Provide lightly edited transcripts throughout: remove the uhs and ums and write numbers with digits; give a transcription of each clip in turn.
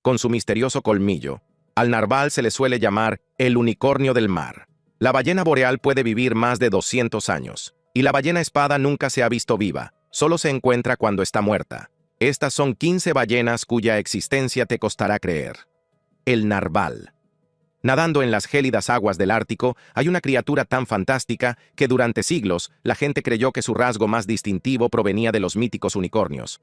con su misterioso colmillo. Al narval se le suele llamar el unicornio del mar. La ballena boreal puede vivir más de 200 años, y la ballena espada nunca se ha visto viva, solo se encuentra cuando está muerta. Estas son 15 ballenas cuya existencia te costará creer. El narval. Nadando en las gélidas aguas del Ártico, hay una criatura tan fantástica que durante siglos la gente creyó que su rasgo más distintivo provenía de los míticos unicornios.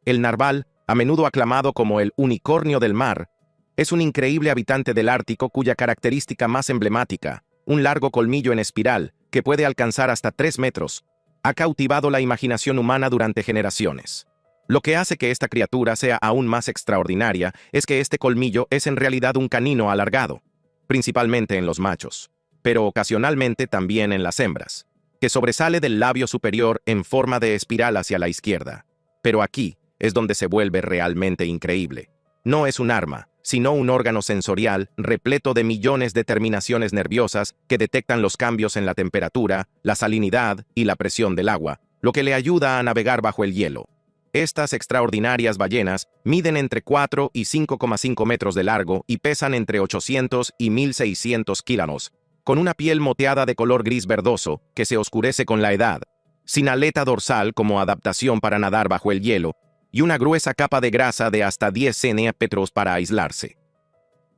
El narval, a menudo aclamado como el unicornio del mar, es un increíble habitante del Ártico cuya característica más emblemática, un largo colmillo en espiral, que puede alcanzar hasta 3 metros, ha cautivado la imaginación humana durante generaciones. Lo que hace que esta criatura sea aún más extraordinaria es que este colmillo es en realidad un canino alargado, principalmente en los machos, pero ocasionalmente también en las hembras, que sobresale del labio superior en forma de espiral hacia la izquierda. Pero aquí es donde se vuelve realmente increíble. No es un arma, sino un órgano sensorial repleto de millones de terminaciones nerviosas que detectan los cambios en la temperatura, la salinidad y la presión del agua, lo que le ayuda a navegar bajo el hielo. Estas extraordinarias ballenas miden entre 4 y 5,5 metros de largo y pesan entre 800 y 1.600 kilos, con una piel moteada de color gris verdoso que se oscurece con la edad, sin aleta dorsal como adaptación para nadar bajo el hielo, y una gruesa capa de grasa de hasta 10 centímetros para aislarse.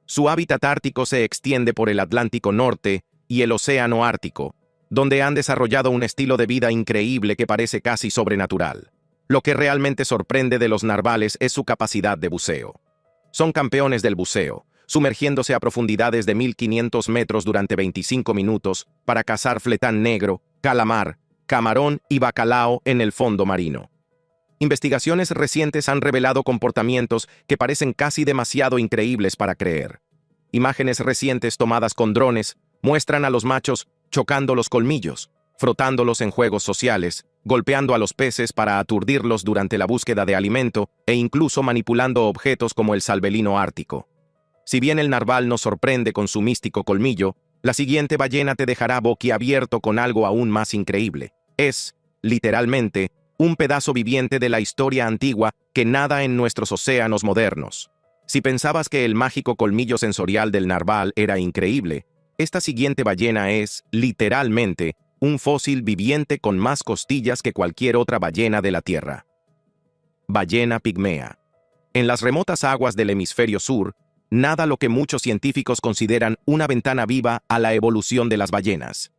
Su hábitat ártico se extiende por el Atlántico Norte y el Océano Ártico, donde han desarrollado un estilo de vida increíble que parece casi sobrenatural. Lo que realmente sorprende de los narvales es su capacidad de buceo. Son campeones del buceo, sumergiéndose a profundidades de 1.500 metros durante 25 minutos para cazar fletán negro, calamar, camarón y bacalao en el fondo marino. Investigaciones recientes han revelado comportamientos que parecen casi demasiado increíbles para creer. Imágenes recientes tomadas con drones muestran a los machos chocando los colmillos, frotándolos en juegos sociales, golpeando a los peces para aturdirlos durante la búsqueda de alimento e incluso manipulando objetos como el salvelino ártico. Si bien el narval nos sorprende con su místico colmillo, la siguiente ballena te dejará boquiabierto con algo aún más increíble. Es, literalmente, un pedazo viviente de la historia antigua que nada en nuestros océanos modernos. Si pensabas que el mágico colmillo sensorial del narval era increíble, esta siguiente ballena es, literalmente, un fósil viviente con más costillas que cualquier otra ballena de la Tierra. Ballena pigmea. En las remotas aguas del hemisferio sur, nada lo que muchos científicos consideran una ventana viva a la evolución de las ballenas.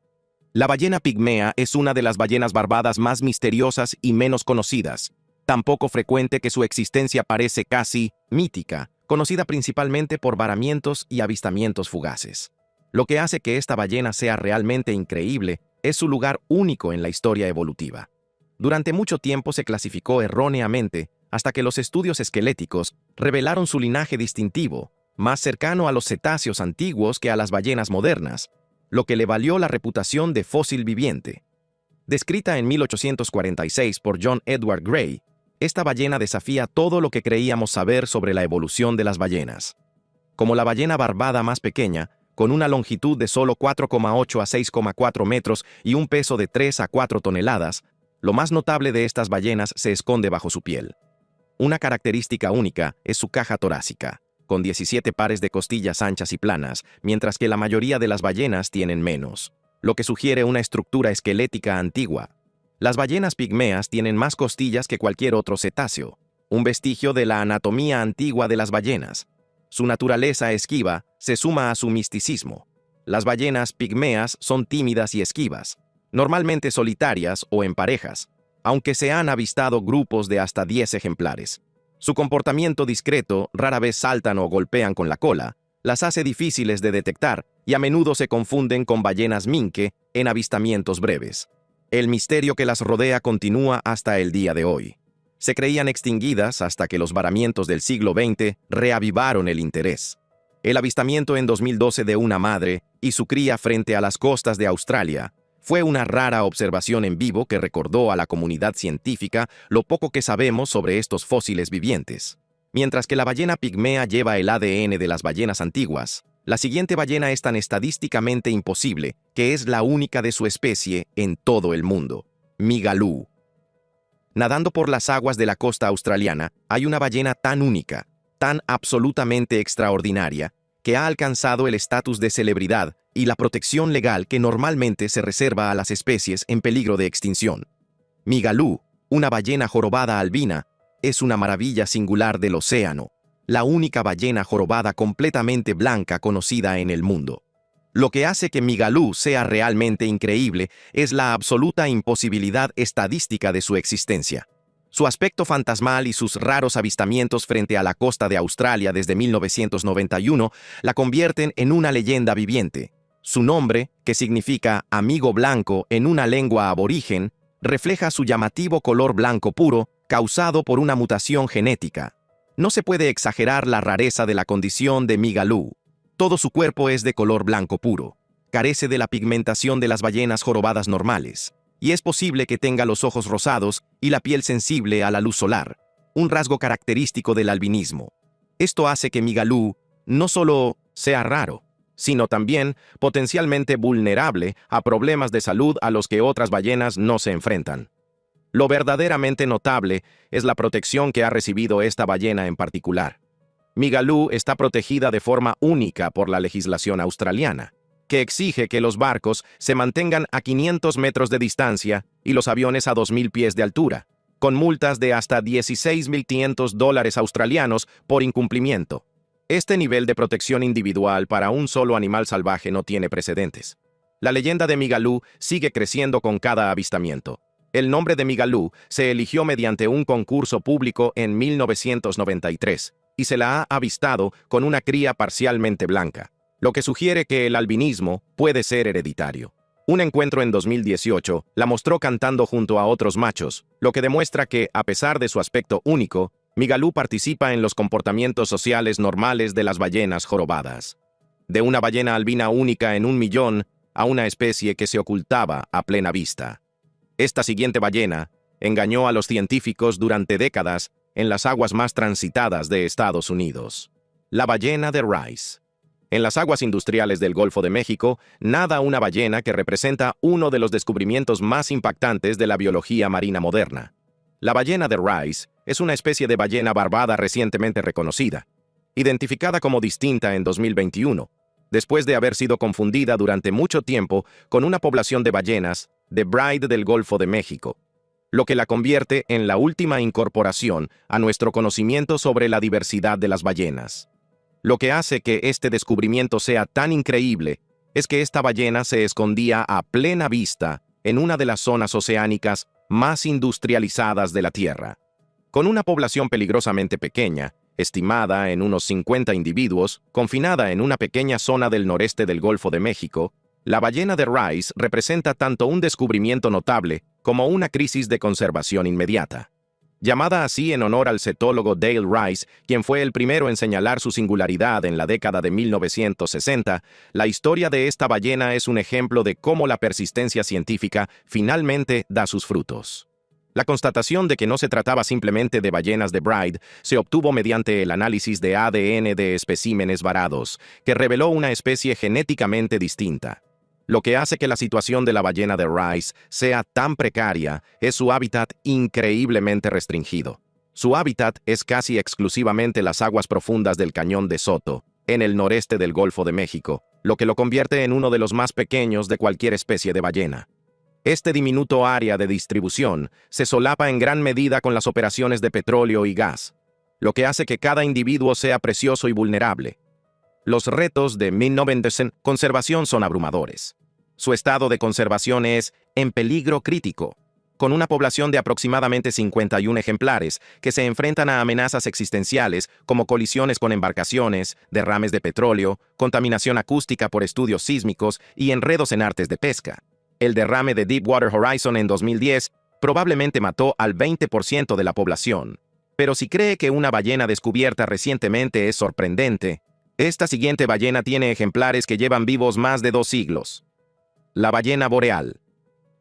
La ballena pigmea es una de las ballenas barbadas más misteriosas y menos conocidas, tan poco frecuente que su existencia parece casi mítica, conocida principalmente por varamientos y avistamientos fugaces. Lo que hace que esta ballena sea realmente increíble es su lugar único en la historia evolutiva. Durante mucho tiempo se clasificó erróneamente hasta que los estudios esqueléticos revelaron su linaje distintivo, más cercano a los cetáceos antiguos que a las ballenas modernas, lo que le valió la reputación de fósil viviente. Descrita en 1846 por John Edward Gray, esta ballena desafía todo lo que creíamos saber sobre la evolución de las ballenas. Como la ballena barbada más pequeña, con una longitud de solo 4,8 a 6,4 metros y un peso de 3 a 4 toneladas, lo más notable de estas ballenas se esconde bajo su piel. Una característica única es su caja torácica, con 17 pares de costillas anchas y planas, mientras que la mayoría de las ballenas tienen menos, lo que sugiere una estructura esquelética antigua. Las ballenas pigmeas tienen más costillas que cualquier otro cetáceo, un vestigio de la anatomía antigua de las ballenas. Su naturaleza esquiva se suma a su misticismo. Las ballenas pigmeas son tímidas y esquivas, normalmente solitarias o en parejas, aunque se han avistado grupos de hasta 10 ejemplares. Su comportamiento discreto, rara vez saltan o golpean con la cola, las hace difíciles de detectar y a menudo se confunden con ballenas minke en avistamientos breves. El misterio que las rodea continúa hasta el día de hoy. Se creían extinguidas hasta que los varamientos del siglo XX reavivaron el interés. El avistamiento en 2012 de una madre y su cría frente a las costas de Australia fue una rara observación en vivo que recordó a la comunidad científica lo poco que sabemos sobre estos fósiles vivientes. Mientras que la ballena pigmea lleva el ADN de las ballenas antiguas, la siguiente ballena es tan estadísticamente imposible que es la única de su especie en todo el mundo: Migaloo. Nadando por las aguas de la costa australiana, hay una ballena tan única, tan absolutamente extraordinaria que ha alcanzado el estatus de celebridad y la protección legal que normalmente se reserva a las especies en peligro de extinción. Migalú, una ballena jorobada albina, es una maravilla singular del océano, la única ballena jorobada completamente blanca conocida en el mundo. Lo que hace que Migalú sea realmente increíble es la absoluta imposibilidad estadística de su existencia. Su aspecto fantasmal y sus raros avistamientos frente a la costa de Australia desde 1991 la convierten en una leyenda viviente. Su nombre, que significa amigo blanco en una lengua aborigen, refleja su llamativo color blanco puro causado por una mutación genética. No se puede exagerar la rareza de la condición de Migalú. Todo su cuerpo es de color blanco puro. Carece de la pigmentación de las ballenas jorobadas normales. Y es posible que tenga los ojos rosados y la piel sensible a la luz solar, un rasgo característico del albinismo. Esto hace que Migalú no solo sea raro, sino también potencialmente vulnerable a problemas de salud a los que otras ballenas no se enfrentan. Lo verdaderamente notable es la protección que ha recibido esta ballena en particular. Migalú está protegida de forma única por la legislación australiana, que exige que los barcos se mantengan a 500 metros de distancia y los aviones a 2.000 pies de altura, con multas de hasta $16.500 australianos por incumplimiento. Este nivel de protección individual para un solo animal salvaje no tiene precedentes. La leyenda de Migalú sigue creciendo con cada avistamiento. El nombre de Migalú se eligió mediante un concurso público en 1993 y se la ha avistado con una cría parcialmente blanca, lo que sugiere que el albinismo puede ser hereditario. Un encuentro en 2018 la mostró cantando junto a otros machos, lo que demuestra que, a pesar de su aspecto único, Migalú participa en los comportamientos sociales normales de las ballenas jorobadas. De una ballena albina única en 1.000.000 a una especie que se ocultaba a plena vista. Esta siguiente ballena engañó a los científicos durante décadas en las aguas más transitadas de Estados Unidos. La ballena de Rice. En las aguas industriales del Golfo de México, nada una ballena que representa uno de los descubrimientos más impactantes de la biología marina moderna. La ballena de Rice es una especie de ballena barbada recientemente reconocida, identificada como distinta en 2021, después de haber sido confundida durante mucho tiempo con una población de ballenas de Bride del Golfo de México, lo que la convierte en la última incorporación a nuestro conocimiento sobre la diversidad de las ballenas. Lo que hace que este descubrimiento sea tan increíble es que esta ballena se escondía a plena vista en una de las zonas oceánicas más industrializadas de la Tierra. Con una población peligrosamente pequeña, estimada en unos 50 individuos, confinada en una pequeña zona del noreste del Golfo de México, la ballena de Rice representa tanto un descubrimiento notable como una crisis de conservación inmediata. Llamada así en honor al cetólogo Dale Rice, quien fue el primero en señalar su singularidad en la década de 1960, la historia de esta ballena es un ejemplo de cómo la persistencia científica finalmente da sus frutos. La constatación de que no se trataba simplemente de ballenas de Bride se obtuvo mediante el análisis de ADN de especímenes varados, que reveló una especie genéticamente distinta. Lo que hace que la situación de la ballena de Rice sea tan precaria es su hábitat increíblemente restringido. Su hábitat es casi exclusivamente las aguas profundas del Cañón de Soto, en el noreste del Golfo de México, lo que lo convierte en uno de los más pequeños de cualquier especie de ballena. Este diminuto área de distribución se solapa en gran medida con las operaciones de petróleo y gas, lo que hace que cada individuo sea precioso y vulnerable. Los retos de conservación son abrumadores. Su estado de conservación es en peligro crítico, con una población de aproximadamente 51 ejemplares que se enfrentan a amenazas existenciales como colisiones con embarcaciones, derrames de petróleo, contaminación acústica por estudios sísmicos y enredos en artes de pesca. El derrame de Deepwater Horizon en 2010 probablemente mató al 20% de la población. Pero si cree que una ballena descubierta recientemente es sorprendente, esta siguiente ballena tiene ejemplares que llevan vivos más de 2 siglos. La ballena boreal.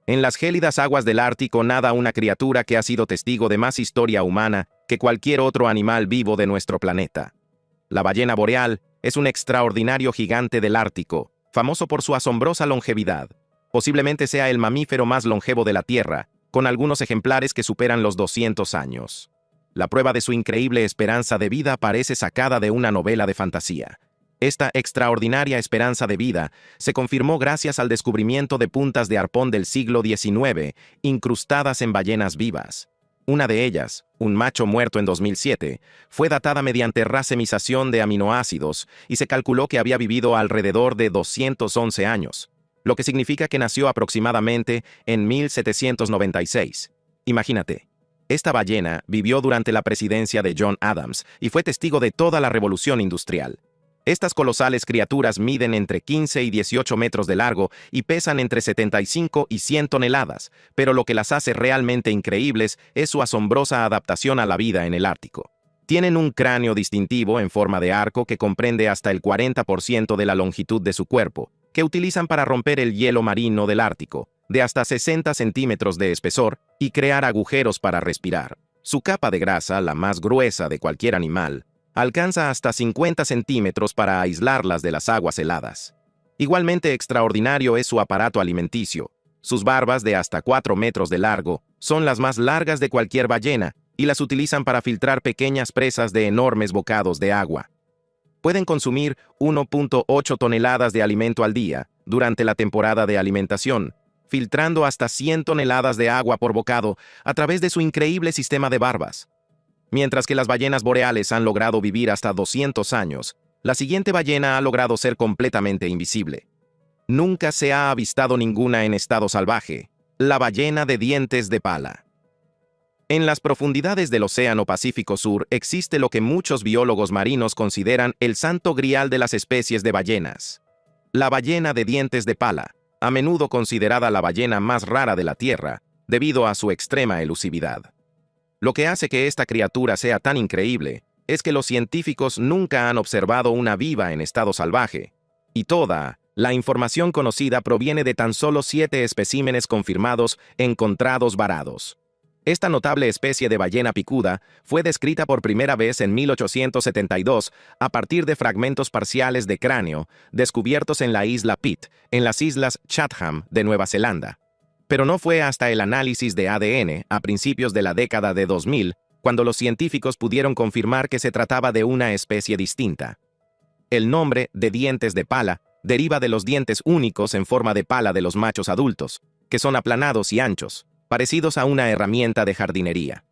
En las gélidas aguas del Ártico nada una criatura que ha sido testigo de más historia humana que cualquier otro animal vivo de nuestro planeta. La ballena boreal es un extraordinario gigante del Ártico, famoso por su asombrosa longevidad. Posiblemente sea el mamífero más longevo de la Tierra, con algunos ejemplares que superan los 200 años. La prueba de su increíble esperanza de vida parece sacada de una novela de fantasía. Esta extraordinaria esperanza de vida se confirmó gracias al descubrimiento de puntas de arpón del siglo XIX, incrustadas en ballenas vivas. Una de ellas, un macho muerto en 2007, fue datada mediante racemización de aminoácidos y se calculó que había vivido alrededor de 211 años, lo que significa que nació aproximadamente en 1796. Imagínate. Esta ballena vivió durante la presidencia de John Adams y fue testigo de toda la revolución industrial. Estas colosales criaturas miden entre 15 y 18 metros de largo y pesan entre 75 y 100 toneladas, pero lo que las hace realmente increíbles es su asombrosa adaptación a la vida en el Ártico. Tienen un cráneo distintivo en forma de arco que comprende hasta el 40% de la longitud de su cuerpo, que utilizan para romper el hielo marino del Ártico, de hasta 60 centímetros de espesor, y crear agujeros para respirar. Su capa de grasa, la más gruesa de cualquier animal, alcanza hasta 50 centímetros para aislarlas de las aguas heladas. Igualmente extraordinario es su aparato alimenticio. Sus barbas, de hasta 4 metros de largo, son las más largas de cualquier ballena y las utilizan para filtrar pequeñas presas de enormes bocados de agua. Pueden consumir 1.8 toneladas de alimento al día durante la temporada de alimentación, filtrando hasta 100 toneladas de agua por bocado a través de su increíble sistema de barbas. Mientras que las ballenas boreales han logrado vivir hasta 200 años, la siguiente ballena ha logrado ser completamente invisible. Nunca se ha avistado ninguna en estado salvaje, la ballena de dientes de pala. En las profundidades del Océano Pacífico Sur existe lo que muchos biólogos marinos consideran el santo grial de las especies de ballenas. La ballena de dientes de pala, a menudo considerada la ballena más rara de la Tierra, debido a su extrema elusividad. Lo que hace que esta criatura sea tan increíble es que los científicos nunca han observado una viva en estado salvaje, y toda la información conocida proviene de tan solo 7 especímenes confirmados encontrados varados. Esta notable especie de ballena picuda fue descrita por primera vez en 1872 a partir de fragmentos parciales de cráneo descubiertos en la isla Pitt, en las islas Chatham de Nueva Zelanda. Pero no fue hasta el análisis de ADN, a principios de la década de 2000, cuando los científicos pudieron confirmar que se trataba de una especie distinta. El nombre de dientes de pala deriva de los dientes únicos en forma de pala de los machos adultos, que son aplanados y anchos, parecidos a una herramienta de jardinería.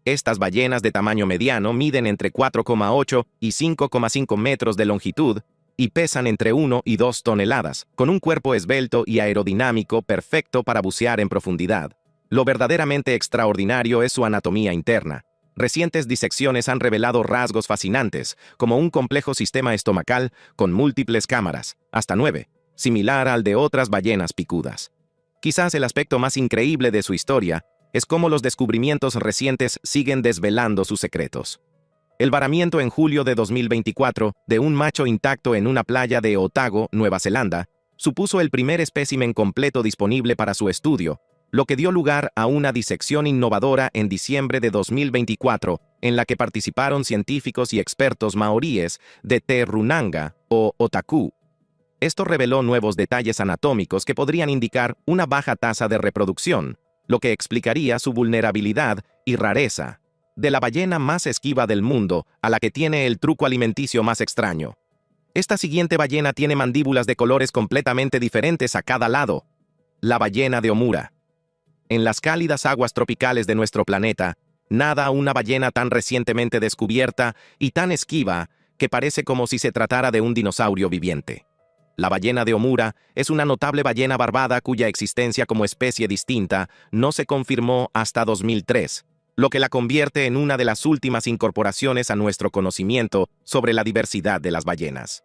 Estas ballenas de tamaño mediano miden entre 4,8 y 5,5 metros de longitud, y pesan entre 1 y 2 toneladas, con un cuerpo esbelto y aerodinámico perfecto para bucear en profundidad. Lo verdaderamente extraordinario es su anatomía interna. Recientes disecciones han revelado rasgos fascinantes, como un complejo sistema estomacal con múltiples cámaras, hasta 9, similar al de otras ballenas picudas. Quizás el aspecto más increíble de su historia es cómo los descubrimientos recientes siguen desvelando sus secretos. El varamiento en julio de 2024 de un macho intacto en una playa de Otago, Nueva Zelanda, supuso el primer espécimen completo disponible para su estudio, lo que dio lugar a una disección innovadora en diciembre de 2024, en la que participaron científicos y expertos maoríes de Te Runanga o Otaku. Esto reveló nuevos detalles anatómicos que podrían indicar una baja tasa de reproducción, lo que explicaría su vulnerabilidad y rareza, de la ballena más esquiva del mundo a la que tiene el truco alimenticio más extraño. Esta siguiente ballena tiene mandíbulas de colores completamente diferentes a cada lado. La ballena de Omura. En las cálidas aguas tropicales de nuestro planeta, nada una ballena tan recientemente descubierta y tan esquiva que parece como si se tratara de un dinosaurio viviente. La ballena de Omura es una notable ballena barbada cuya existencia como especie distinta no se confirmó hasta 2003, lo que la convierte en una de las últimas incorporaciones a nuestro conocimiento sobre la diversidad de las ballenas.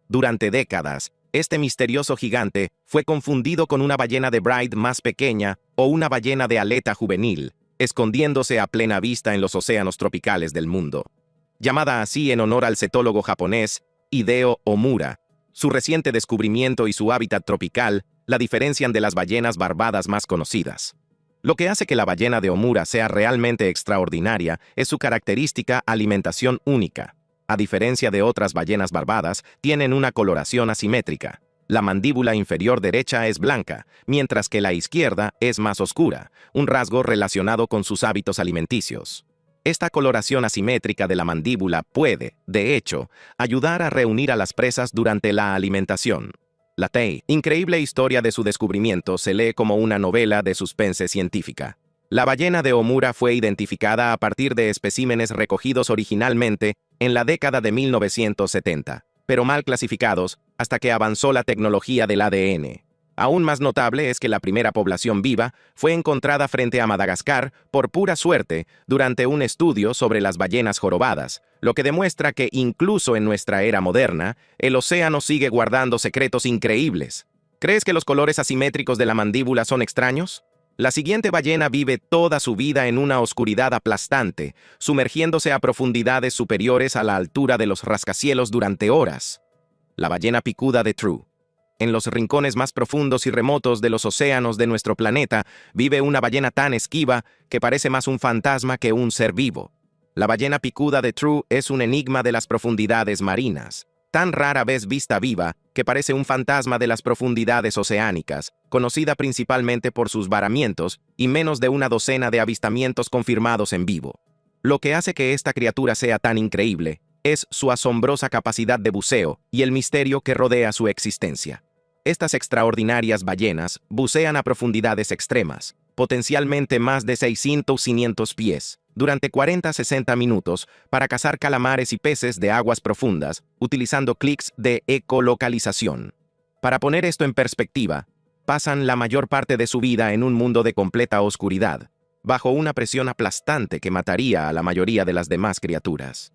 Durante décadas, este misterioso gigante fue confundido con una ballena de Bride más pequeña o una ballena de aleta juvenil, escondiéndose a plena vista en los océanos tropicales del mundo. Llamada así en honor al cetólogo japonés Hideo Omura, su reciente descubrimiento y su hábitat tropical la diferencian de las ballenas barbadas más conocidas. Lo que hace que la ballena de Omura sea realmente extraordinaria es su característica alimentación única. A diferencia de otras ballenas barbadas, tienen una coloración asimétrica. La mandíbula inferior derecha es blanca, mientras que la izquierda es más oscura, un rasgo relacionado con sus hábitos alimenticios. Esta coloración asimétrica de la mandíbula puede, de hecho, ayudar a reunir a las presas durante la alimentación. La increíble historia de su descubrimiento se lee como una novela de suspense científica. La ballena de Omura fue identificada a partir de especímenes recogidos originalmente en la década de 1970, pero mal clasificados hasta que avanzó la tecnología del ADN. Aún más notable es que la primera población viva fue encontrada frente a Madagascar por pura suerte durante un estudio sobre las ballenas jorobadas, lo que demuestra que incluso en nuestra era moderna, el océano sigue guardando secretos increíbles. ¿Crees que los colores asimétricos de la mandíbula son extraños? La siguiente ballena vive toda su vida en una oscuridad aplastante, sumergiéndose a profundidades superiores a la altura de los rascacielos durante horas. La ballena picuda de True. En los rincones más profundos y remotos de los océanos de nuestro planeta vive una ballena tan esquiva que parece más un fantasma que un ser vivo. La ballena picuda de True es un enigma de las profundidades marinas, tan rara vez vista viva que parece un fantasma de las profundidades oceánicas, conocida principalmente por sus varamientos y menos de una docena de avistamientos confirmados en vivo. Lo que hace que esta criatura sea tan increíble es su asombrosa capacidad de buceo y el misterio que rodea su existencia. Estas extraordinarias ballenas bucean a profundidades extremas, potencialmente más de 600-500 pies, durante 40-60 minutos para cazar calamares y peces de aguas profundas, utilizando clics de ecolocalización. Para poner esto en perspectiva, pasan la mayor parte de su vida en un mundo de completa oscuridad, bajo una presión aplastante que mataría a la mayoría de las demás criaturas.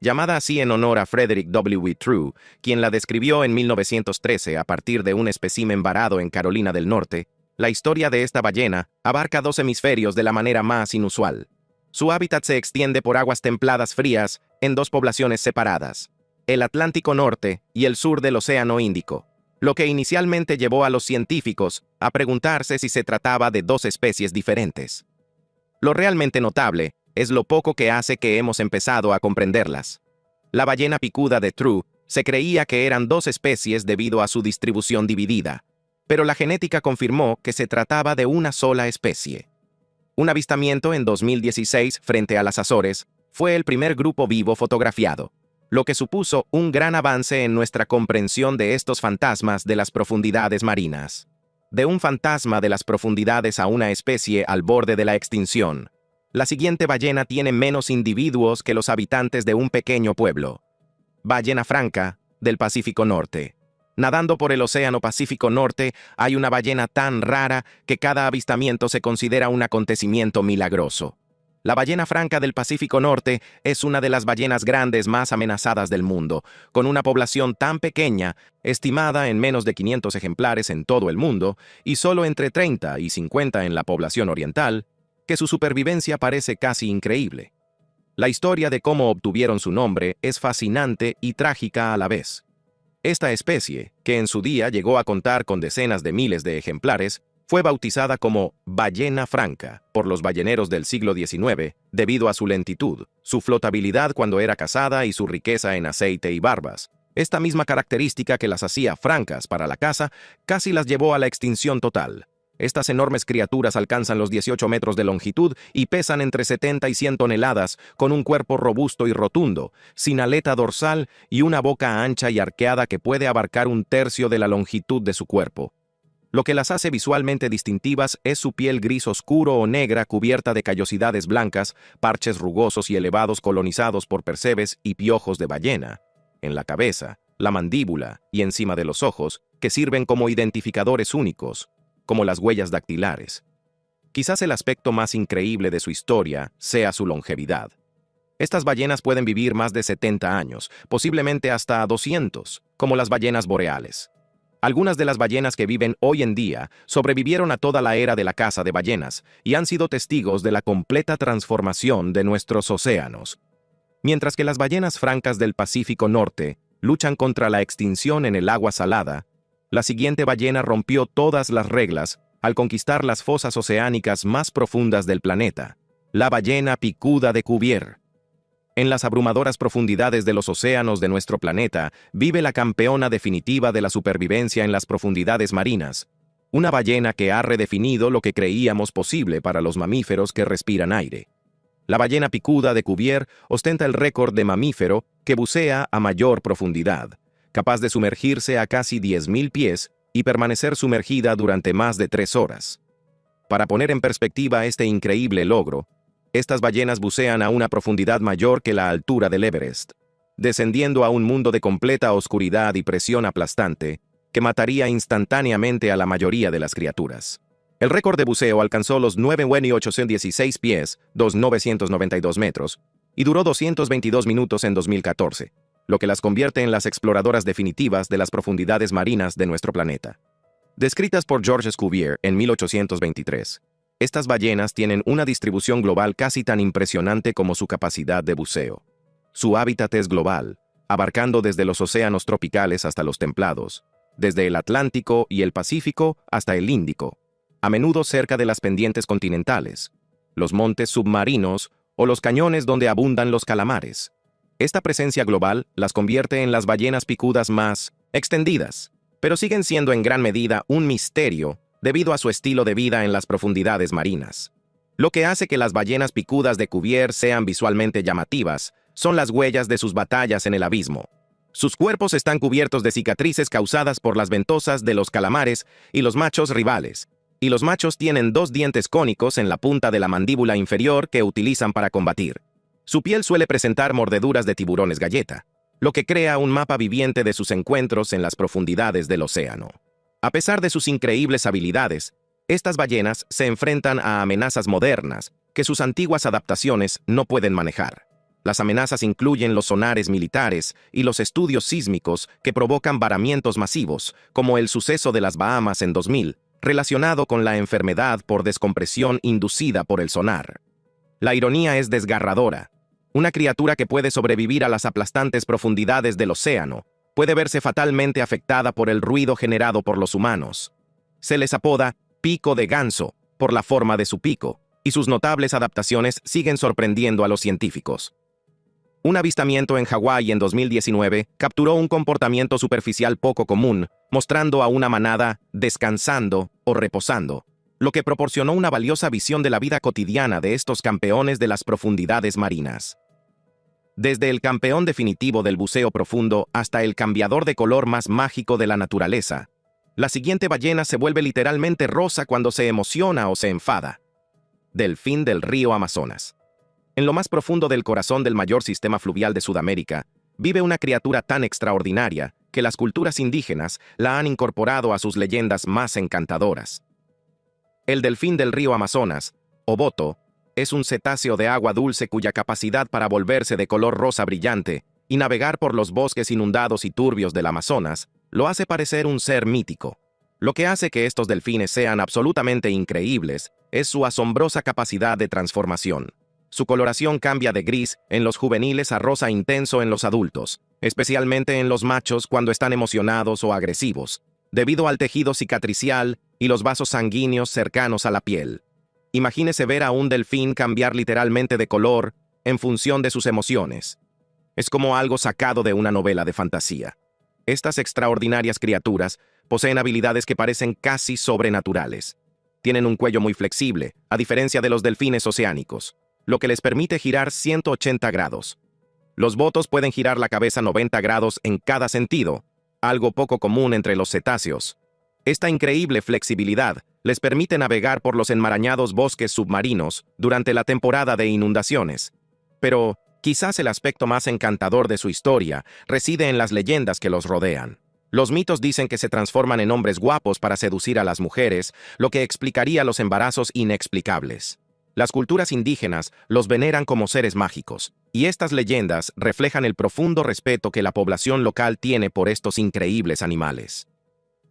Llamada así en honor a Frederick W. True, quien la describió en 1913 a partir de un espécimen varado en Carolina del Norte, la historia de esta ballena abarca 2 hemisferios de la manera más inusual. Su hábitat se extiende por aguas templadas frías en 2 poblaciones separadas, el Atlántico Norte y el sur del Océano Índico, lo que inicialmente llevó a los científicos a preguntarse si se trataba de 2 especies diferentes. Lo realmente notable es lo poco que hace que hemos empezado a comprenderlas. La ballena picuda de True se creía que eran 2 especies debido a su distribución dividida, pero la genética confirmó que se trataba de una sola especie. Un avistamiento en 2016 frente a las Azores fue el primer grupo vivo fotografiado, lo que supuso un gran avance en nuestra comprensión de estos fantasmas de las profundidades marinas. De un fantasma de las profundidades a una especie al borde de la extinción, la siguiente ballena tiene menos individuos que los habitantes de un pequeño pueblo. Ballena franca del Pacífico Norte. Nadando por el Océano Pacífico Norte hay una ballena tan rara que cada avistamiento se considera un acontecimiento milagroso. La ballena franca del Pacífico Norte es una de las ballenas grandes más amenazadas del mundo, con una población tan pequeña, estimada en menos de 500 ejemplares en todo el mundo, y solo entre 30 y 50 en la población oriental, que su supervivencia parece casi increíble. La historia de cómo obtuvieron su nombre es fascinante y trágica a la vez. Esta especie, que en su día llegó a contar con decenas de miles de ejemplares, fue bautizada como ballena franca por los balleneros del siglo XIX debido a su lentitud, su flotabilidad cuando era cazada y su riqueza en aceite y barbas. Esta misma característica que las hacía francas para la caza casi las llevó a la extinción total. Estas enormes criaturas alcanzan los 18 metros de longitud y pesan entre 70 y 100 toneladas, con un cuerpo robusto y rotundo, sin aleta dorsal y una boca ancha y arqueada que puede abarcar 1/3 de la longitud de su cuerpo. Lo que las hace visualmente distintivas es su piel gris oscuro o negra cubierta de callosidades blancas, parches rugosos y elevados colonizados por percebes y piojos de ballena, en la cabeza, la mandíbula y encima de los ojos, que sirven como identificadores únicos, como las huellas dactilares. Quizás el aspecto más increíble de su historia sea su longevidad. Estas ballenas pueden vivir más de 70 años, posiblemente hasta 200, como las ballenas boreales. Algunas de las ballenas que viven hoy en día sobrevivieron a toda la era de la caza de ballenas y han sido testigos de la completa transformación de nuestros océanos. Mientras que las ballenas francas del Pacífico Norte luchan contra la extinción en el agua salada, la siguiente ballena rompió todas las reglas al conquistar las fosas oceánicas más profundas del planeta, la ballena picuda de Cuvier. En las abrumadoras profundidades de los océanos de nuestro planeta vive la campeona definitiva de la supervivencia en las profundidades marinas, una ballena que ha redefinido lo que creíamos posible para los mamíferos que respiran aire. La ballena picuda de Cuvier ostenta el récord de mamífero que bucea a mayor profundidad, capaz de sumergirse a casi 10.000 pies y permanecer sumergida durante más de 3 horas. Para poner en perspectiva este increíble logro, estas ballenas bucean a una profundidad mayor que la altura del Everest, descendiendo a un mundo de completa oscuridad y presión aplastante que mataría instantáneamente a la mayoría de las criaturas. El récord de buceo alcanzó los 9.816 pies, 2.992 metros, y duró 222 minutos en 2014, lo que las convierte en las exploradoras definitivas de las profundidades marinas de nuestro planeta. Descritas por Georges Cuvier en 1823, estas ballenas tienen una distribución global casi tan impresionante como su capacidad de buceo. Su hábitat es global, abarcando desde los océanos tropicales hasta los templados, desde el Atlántico y el Pacífico hasta el Índico, a menudo cerca de las pendientes continentales, los montes submarinos o los cañones donde abundan los calamares. Esta presencia global las convierte en las ballenas picudas más extendidas, pero siguen siendo en gran medida un misterio debido a su estilo de vida en las profundidades marinas. Lo que hace que las ballenas picudas de Cuvier sean visualmente llamativas son las huellas de sus batallas en el abismo. Sus cuerpos están cubiertos de cicatrices causadas por las ventosas de los calamares y los machos rivales, y los machos tienen 2 dientes cónicos en la punta de la mandíbula inferior que utilizan para combatir. Su piel suele presentar mordeduras de tiburones galleta, lo que crea un mapa viviente de sus encuentros en las profundidades del océano. A pesar de sus increíbles habilidades, estas ballenas se enfrentan a amenazas modernas que sus antiguas adaptaciones no pueden manejar. Las amenazas incluyen los sonares militares y los estudios sísmicos que provocan varamientos masivos, como el suceso de las Bahamas en 2000, relacionado con la enfermedad por descompresión inducida por el sonar. La ironía es desgarradora. Una criatura que puede sobrevivir a las aplastantes profundidades del océano puede verse fatalmente afectada por el ruido generado por los humanos. Se les apoda pico de ganso por la forma de su pico, y sus notables adaptaciones siguen sorprendiendo a los científicos. Un avistamiento en Hawái en 2019 capturó un comportamiento superficial poco común, mostrando a una manada descansando o reposando, lo que proporcionó una valiosa visión de la vida cotidiana de estos campeones de las profundidades marinas. Desde el campeón definitivo del buceo profundo hasta el cambiador de color más mágico de la naturaleza, la siguiente ballena se vuelve literalmente rosa cuando se emociona o se enfada. Delfín del río Amazonas. En lo más profundo del corazón del mayor sistema fluvial de Sudamérica, vive una criatura tan extraordinaria que las culturas indígenas la han incorporado a sus leyendas más encantadoras. El delfín del río Amazonas, o boto, es un cetáceo de agua dulce cuya capacidad para volverse de color rosa brillante y navegar por los bosques inundados y turbios del Amazonas lo hace parecer un ser mítico. Lo que hace que estos delfines sean absolutamente increíbles es su asombrosa capacidad de transformación. Su coloración cambia de gris en los juveniles a rosa intenso en los adultos, especialmente en los machos cuando están emocionados o agresivos, debido al tejido cicatricial y los vasos sanguíneos cercanos a la piel. Imagínese ver a un delfín cambiar literalmente de color en función de sus emociones. Es como algo sacado de una novela de fantasía. Estas extraordinarias criaturas poseen habilidades que parecen casi sobrenaturales. Tienen un cuello muy flexible, a diferencia de los delfines oceánicos, lo que les permite girar 180 grados. Los botos pueden girar la cabeza 90 grados en cada sentido, algo poco común entre los cetáceos. Esta increíble flexibilidad les permite navegar por los enmarañados bosques submarinos durante la temporada de inundaciones. Pero quizás el aspecto más encantador de su historia reside en las leyendas que los rodean. Los mitos dicen que se transforman en hombres guapos para seducir a las mujeres, lo que explicaría los embarazos inexplicables. Las culturas indígenas los veneran como seres mágicos, y estas leyendas reflejan el profundo respeto que la población local tiene por estos increíbles animales.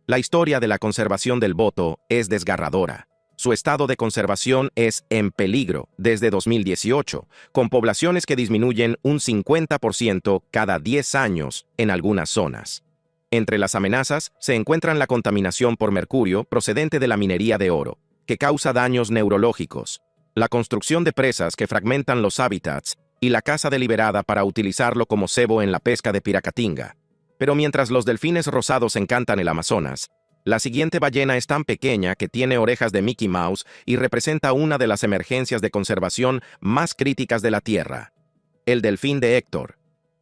La historia de la conservación del boto es desgarradora. Su estado de conservación es en peligro desde 2018, con poblaciones que disminuyen un 50% cada 10 años en algunas zonas. Entre las amenazas se encuentran la contaminación por mercurio procedente de la minería de oro, que causa daños neurológicos, la construcción de presas que fragmentan los hábitats y la caza deliberada para utilizarlo como cebo en la pesca de piracatinga. Pero mientras los delfines rosados encantan el Amazonas, La siguiente ballena es tan pequeña que tiene orejas de Mickey Mouse y representa una de las emergencias de conservación más críticas de la Tierra. El delfín de Héctor.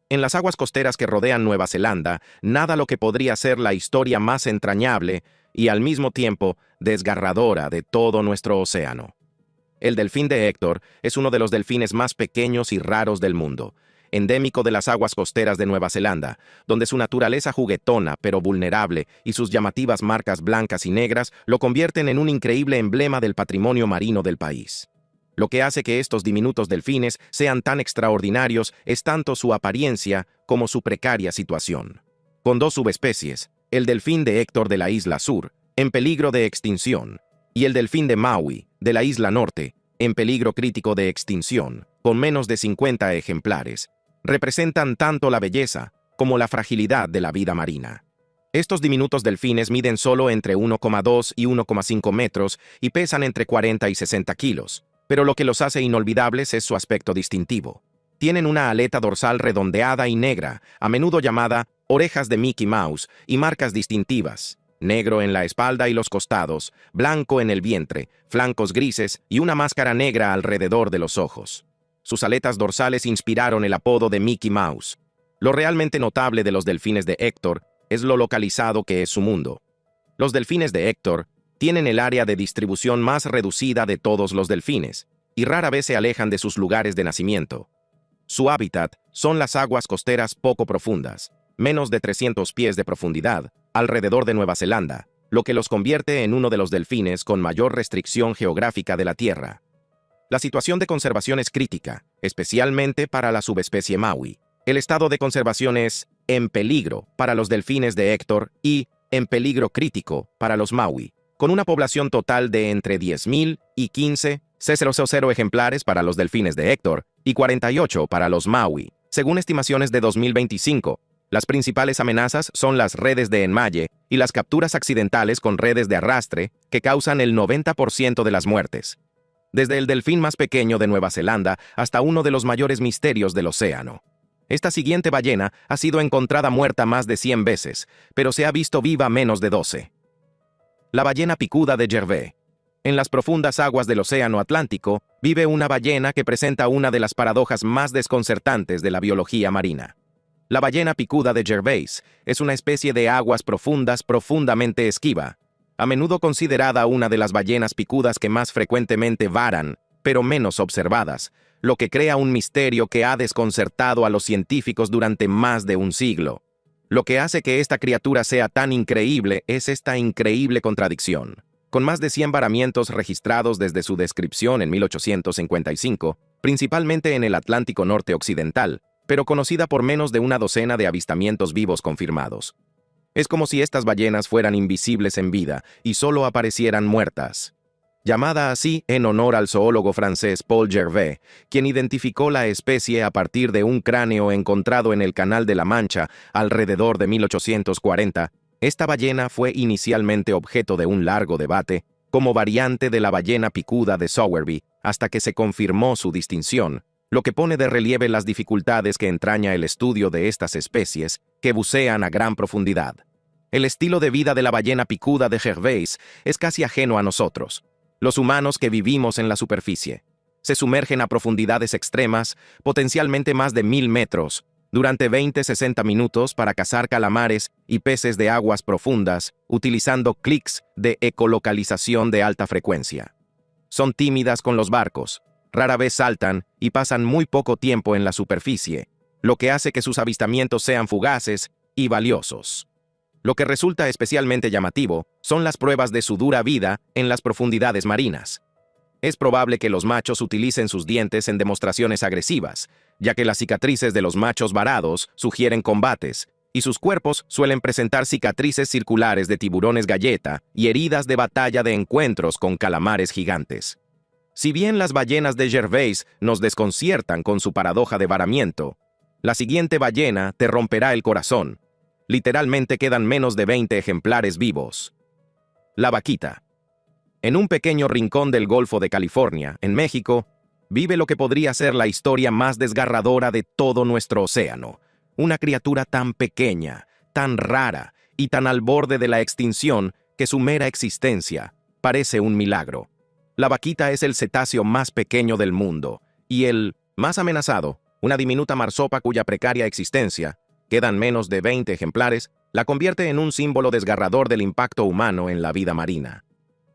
En las aguas costeras que rodean Nueva Zelanda, nada lo que podría ser la historia más entrañable y al mismo tiempo desgarradora de todo nuestro océano. El delfín de Héctor es uno de los delfines más pequeños y raros del mundo, endémico de las aguas costeras de Nueva Zelanda, donde su naturaleza juguetona pero vulnerable y sus llamativas marcas blancas y negras lo convierten en un increíble emblema del patrimonio marino del país. Lo que hace que estos diminutos delfines sean tan extraordinarios es tanto su apariencia como su precaria situación. Con dos subespecies, el delfín de Héctor de la isla sur, en peligro de extinción, y el delfín de Maui, de la isla norte, en peligro crítico de extinción, con menos de 50 ejemplares, representan tanto la belleza como la fragilidad de la vida marina. Estos diminutos delfines miden solo entre 1,2 y 1,5 metros y pesan entre 40 y 60 kilos, pero lo que los hace inolvidables es su aspecto distintivo. Tienen una aleta dorsal redondeada y negra, a menudo llamada orejas de Mickey Mouse, y marcas distintivas: negro en la espalda y los costados, blanco en el vientre, flancos grises y una máscara negra alrededor de los ojos. Sus aletas dorsales inspiraron el apodo de Mickey Mouse. Lo realmente notable de los delfines de Héctor es lo localizado que es su mundo. Los delfines de Héctor tienen el área de distribución más reducida de todos los delfines, y rara vez se alejan de sus lugares de nacimiento. Su hábitat son las aguas costeras poco profundas, menos de 300 pies de profundidad, alrededor de Nueva Zelanda, lo que los convierte en uno de los delfines con mayor restricción geográfica de la Tierra. La situación de conservación es crítica, especialmente para la subespecie Maui. El estado de conservación es en peligro para los delfines de Héctor y en peligro crítico para los Maui, con una población total de entre 10.000 y 15,000 ejemplares para los delfines de Héctor y 48 para los Maui. Según estimaciones de 2025, las principales amenazas son las redes de enmalle y las capturas accidentales con redes de arrastre, que causan el 90% de las muertes. Desde el delfín más pequeño de Nueva Zelanda hasta uno de los mayores misterios del océano. Esta siguiente ballena ha sido encontrada muerta más de 100 veces, pero se ha visto viva menos de 12. La ballena picuda de Gervais. En las profundas aguas del Océano Atlántico vive una ballena que presenta una de las paradojas más desconcertantes de la biología marina. La ballena picuda de Gervais es una especie de aguas profundas profundamente esquiva, a menudo considerada una de las ballenas picudas que más frecuentemente varan, pero menos observadas, lo que crea un misterio que ha desconcertado a los científicos durante más de un siglo. Lo que hace que esta criatura sea tan increíble es esta increíble contradicción. Con más de 100 varamientos registrados desde su descripción en 1855, principalmente en el Atlántico Norte Occidental, pero conocida por menos de una docena de avistamientos vivos confirmados. Es como si estas ballenas fueran invisibles en vida y solo aparecieran muertas. Llamada así en honor al zoólogo francés Paul Gervais, quien identificó la especie a partir de un cráneo encontrado en el Canal de la Mancha alrededor de 1840, esta ballena fue inicialmente objeto de un largo debate como variante de la ballena picuda de Sowerby, hasta que se confirmó su distinción, lo que pone de relieve las dificultades que entraña el estudio de estas especies que bucean a gran profundidad. El estilo de vida de la ballena picuda de Gervais es casi ajeno a nosotros, los humanos que vivimos en la superficie. Se sumergen a profundidades extremas, potencialmente más de 1000 metros, durante 20-60 minutos para cazar calamares y peces de aguas profundas, utilizando clics de ecolocalización de alta frecuencia. Son tímidas con los barcos, rara vez saltan y pasan muy poco tiempo en la superficie, lo que hace que sus avistamientos sean fugaces y valiosos. Lo que resulta especialmente llamativo son las pruebas de su dura vida en las profundidades marinas. Es probable que los machos utilicen sus dientes en demostraciones agresivas, ya que las cicatrices de los machos varados sugieren combates, y sus cuerpos suelen presentar cicatrices circulares de tiburones galleta y heridas de batalla de encuentros con calamares gigantes. Si bien las ballenas de Gervais nos desconciertan con su paradoja de varamiento, la siguiente ballena te romperá el corazón. Literalmente quedan menos de 20 ejemplares vivos. La vaquita. En un pequeño rincón del Golfo de California, en México, vive lo que podría ser la historia más desgarradora de todo nuestro océano. Una criatura tan pequeña, tan rara y tan al borde de la extinción que su mera existencia parece un milagro. La vaquita es el cetáceo más pequeño del mundo, y el más amenazado, una diminuta marsopa cuya precaria existencia, quedan menos de 20 ejemplares, la convierte en un símbolo desgarrador del impacto humano en la vida marina.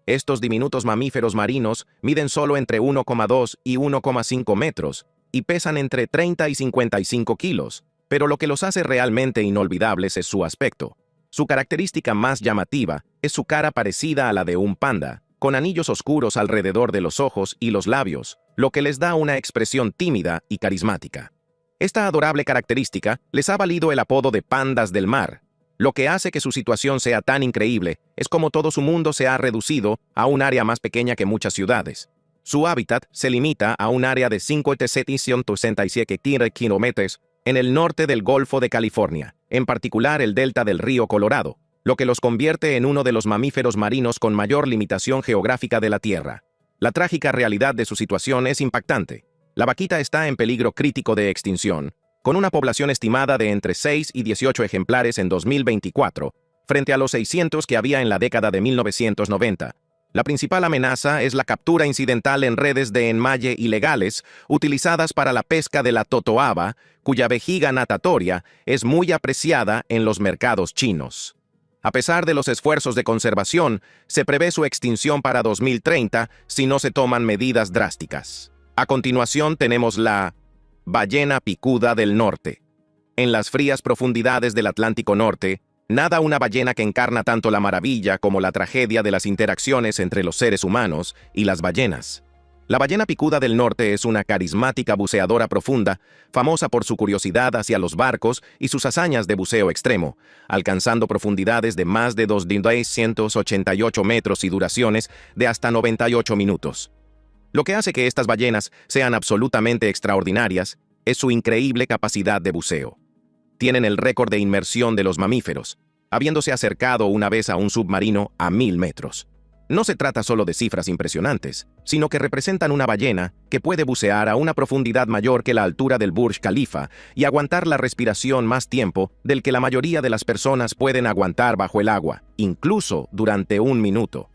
Estos diminutos mamíferos marinos miden solo entre 1,2 y 1,5 metros y pesan entre 30 y 55 kilos, pero lo que los hace realmente inolvidables es su aspecto. Su característica más llamativa es su cara parecida a la de un panda, con anillos oscuros alrededor de los ojos y los labios, lo que les da una expresión tímida y carismática. Esta adorable característica les ha valido el apodo de pandas del mar. Lo que hace que su situación sea tan increíble es como todo su mundo se ha reducido a un área más pequeña que muchas ciudades. Su hábitat se limita a un área de 5.767 kilómetros en el norte del Golfo de California, en particular el delta del río Colorado, lo que los convierte en uno de los mamíferos marinos con mayor limitación geográfica de la Tierra. La trágica realidad de su situación es impactante. La vaquita está en peligro crítico de extinción, con una población estimada de entre 6 y 18 ejemplares en 2024, frente a los 600 que había en la década de 1990. La principal amenaza es la captura incidental en redes de enmalle ilegales utilizadas para la pesca de la totoaba, cuya vejiga natatoria es muy apreciada en los mercados chinos. A pesar de los esfuerzos de conservación, se prevé su extinción para 2030 si no se toman medidas drásticas. A continuación tenemos la ballena picuda del norte. En las frías profundidades del Atlántico Norte, nada una ballena que encarna tanto la maravilla como la tragedia de las interacciones entre los seres humanos y las ballenas. La ballena picuda del norte es una carismática buceadora profunda, famosa por su curiosidad hacia los barcos y sus hazañas de buceo extremo, alcanzando profundidades de más de 288 metros y duraciones de hasta 98 minutos. Lo que hace que estas ballenas sean absolutamente extraordinarias es su increíble capacidad de buceo. Tienen el récord de inmersión de los mamíferos, habiéndose acercado una vez a un submarino a 1000 metros. No se trata solo de cifras impresionantes, sino que representan una ballena que puede bucear a una profundidad mayor que la altura del Burj Khalifa y aguantar la respiración más tiempo del que la mayoría de las personas pueden aguantar bajo el agua, incluso durante un minuto.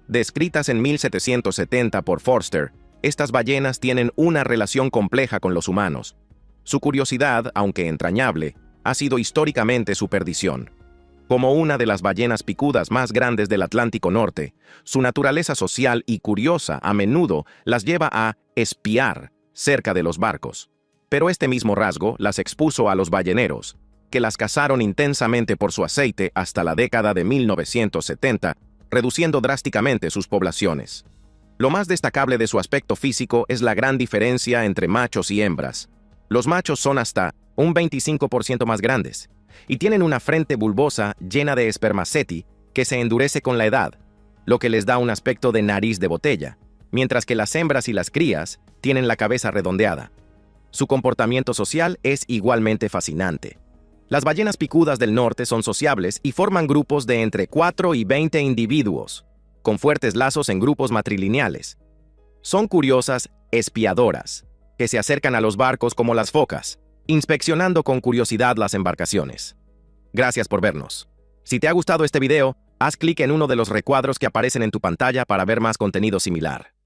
Descritas en 1770 por Forster, estas ballenas tienen una relación compleja con los humanos. Su curiosidad, aunque entrañable, ha sido históricamente su perdición. Como una de las ballenas picudas más grandes del Atlántico Norte, su naturaleza social y curiosa a menudo las lleva a espiar cerca de los barcos. Pero este mismo rasgo las expuso a los balleneros, que las cazaron intensamente por su aceite hasta la década de 1970, reduciendo drásticamente sus poblaciones. Lo más destacable de su aspecto físico es la gran diferencia entre machos y hembras. Los machos son hasta un 25% más grandes, y tienen una frente bulbosa llena de espermaceti que se endurece con la edad, lo que les da un aspecto de nariz de botella, mientras que las hembras y las crías tienen la cabeza redondeada. Su comportamiento social es igualmente fascinante. Las ballenas picudas del norte son sociables y forman grupos de entre 4 y 20 individuos, con fuertes lazos en grupos matrilineales. Son curiosas espiadoras, que se acercan a los barcos como las focas, inspeccionando con curiosidad las embarcaciones. Gracias por vernos. Si te ha gustado este video, haz clic en uno de los recuadros que aparecen en tu pantalla para ver más contenido similar.